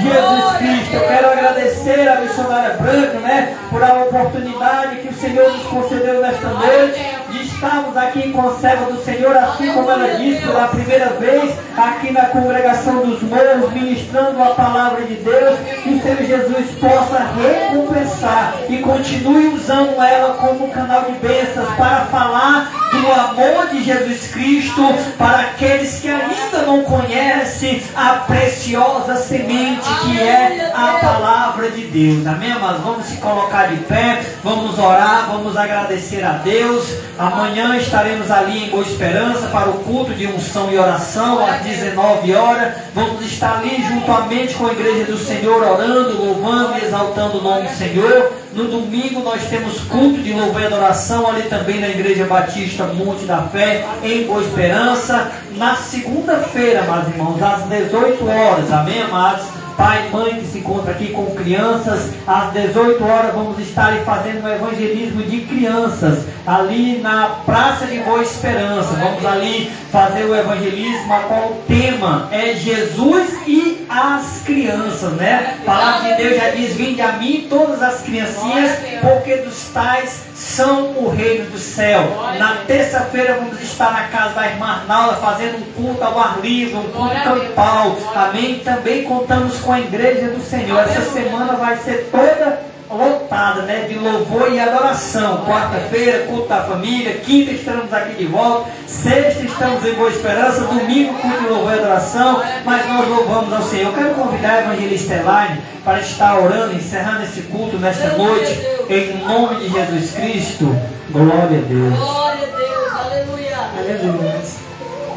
Jesus Cristo. Eu quero agradecer a missionária Branca, né, por a oportunidade que o Senhor nos concedeu nesta noite, de estarmos aqui com a serva do Senhor, assim como ela disse, pela primeira vez, aqui na congregação dos morros, ministrando a palavra de Deus. Que o Senhor Jesus possa recompensar e continue usando ela como canal de bênçãos para falar do amor de Jesus Cristo para aqueles que ainda não conhecem a preciosa semente que é a palavra de Deus. Amém, amados? Vamos se colocar de pé, vamos orar, vamos agradecer a Deus. Amanhã estaremos ali em Boa Esperança para o culto de unção e oração às 19 horas. Vamos estar ali juntamente com a igreja do Senhor, orando, louvando e exaltando o nome do Senhor. No domingo nós temos culto de louvor e adoração ali também na Igreja Batista Monte da Fé, em Boa Esperança. Na segunda-feira, amados irmãos, às 18 horas, amém, amados? Pai e mãe que se encontra aqui com crianças, às 18 horas vamos estar ali fazendo um evangelismo de crianças, ali na Praça de Boa Esperança. Vamos ali fazer o evangelismo, a qual o tema é Jesus e as crianças, né? A palavra de Deus já diz: vinde a mim todas as criancinhas, porque dos tais são o reino do céu. Na terça-feira vamos estar na casa da irmã Arnalda fazendo um culto ao ar livre, um culto campal. Amém? Também contamos com a igreja do Senhor. Essa semana vai ser toda lotada, né, de louvor e adoração. Quarta-feira, culto da família. Quinta estamos aqui de volta. Sexta estamos em Boa Esperança. Domingo, culto de louvor e adoração. Mas nós louvamos ao Senhor. Eu quero convidar a evangelista Elaine para estar orando, encerrando esse culto nesta noite, em nome de Jesus Cristo. Glória a Deus. Glória a Deus, aleluia. Aleluia.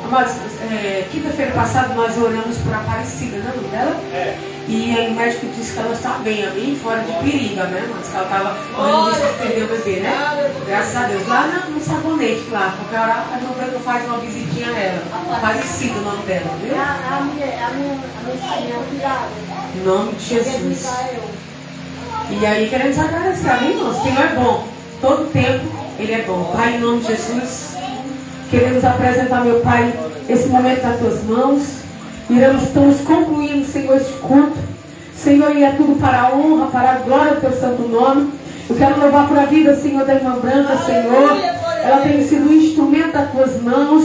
Amados, quinta-feira passada nós oramos por Aparecida, né, nome dela? E aí o médico disse que ela está bem, amém? Fora de perigo, né, mas que ela estava correndo risco de perder o bebê, né? Graças a Deus. Lá no sabonete, lá, qualquer hora a irmã Branca faz uma visitinha a ela. Aparecida o nome dela, viu? A minha Em nome de Jesus. E aí queremos agradecer, amém, irmãos? O Senhor é bom. Todo tempo Ele é bom. Pai, em nome de Jesus, queremos apresentar, meu Pai, esse momento nas tuas mãos. Estamos concluindo, Senhor, este culto. Senhor, e é tudo para a honra, para a glória do teu santo nome. Eu quero louvar por a vida, Senhor, da irmã Branca, Senhor. Ela tem sido um instrumento das tuas mãos.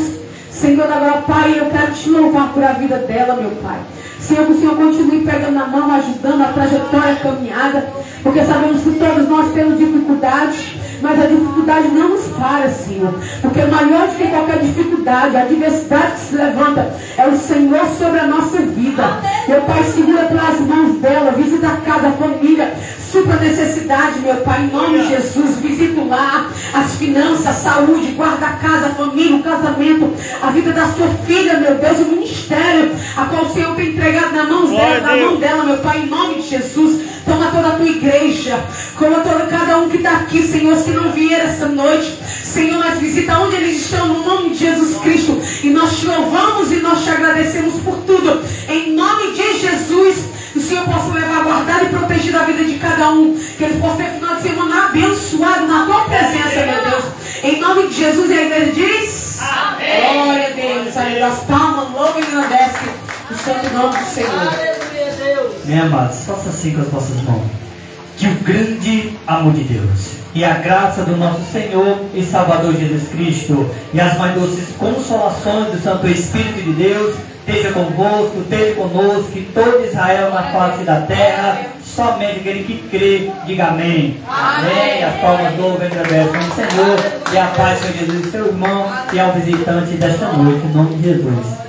Senhor, agora, Pai, eu quero te louvar por a vida dela, meu Pai. Senhor, que o Senhor continue pegando na mão, ajudando a trajetória, a caminhada, porque sabemos que todos nós temos dificuldades, mas a dificuldade não nos para, Senhor, porque maior do que qualquer dificuldade, a adversidade que se levanta é o Senhor sobre a nossa vida. Meu Pai, segura pelas mãos dela, visita a casa, a família, supra a necessidade, meu Pai, em nome de Jesus. Visita o lar, as finanças, a saúde, guarda a casa, a família, o casamento, a vida da sua filha, meu Deus, o ministério, a qual o Senhor tem entregado na mão dela, meu Pai, em nome de Jesus. Toma toda a tua igreja, como cada um que está aqui, Senhor, se não vier essa noite, Senhor, nós visita onde eles estão, no nome de Jesus Cristo, e nós te louvamos e nós te agradecemos por tudo, em nome de Jesus. Que o Senhor possa levar guardado e protegido a vida de cada um, que eles possam ter final de semana abençoado na tua presença, meu Deus, em nome de Jesus. E a igreja diz amém. Glória a Deus. Aí das palmas, louva e agradece o santo nome do Senhor. Aleluia, Deus. Meus amados, faça assim com as vossas mãos. Que o grande amor de Deus e a graça do nosso Senhor e Salvador Jesus Cristo e as mais doces consolações do Santo Espírito de Deus esteja convosco, esteja conosco, que todo Israel na face da terra, somente aquele que crê, diga amém. Amém. As palmas louvam e agradecem ao Senhor, e a paz de Jesus, seu irmão, e ao visitante desta noite, em nome de Jesus.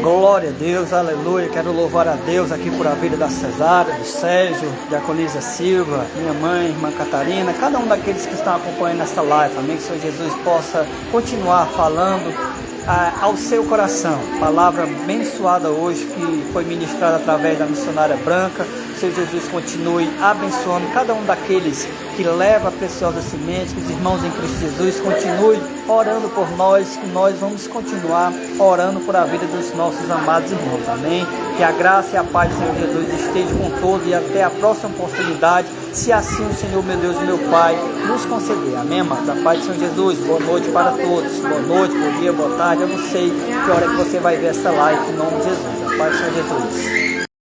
Glória a Deus, aleluia. Quero louvar a Deus aqui por a vida da Cesária, do Sérgio, de Acolisa Silva, minha mãe, irmã Catarina, cada um daqueles que estão acompanhando esta live. Amém. Que o Senhor Jesus possa continuar falando ao seu coração. Palavra abençoada hoje que foi ministrada através da missionária Branca. Que o Senhor Jesus continue abençoando cada um daqueles que leva a preciosa semente. Que os irmãos em Cristo Jesus continuem orando por nós, que nós vamos continuar orando por a vida dos nossos amados irmãos. Amém. Que a graça e a paz do Senhor Jesus esteja com todos e até a próxima oportunidade, se assim o Senhor, meu Deus e meu Pai, nos conceder. Amém, amados? A paz do Senhor Jesus. Boa noite para todos. Boa noite, bom dia, boa tarde. Eu não sei que hora que você vai ver essa live, em nome de Jesus. A paz do Senhor Jesus.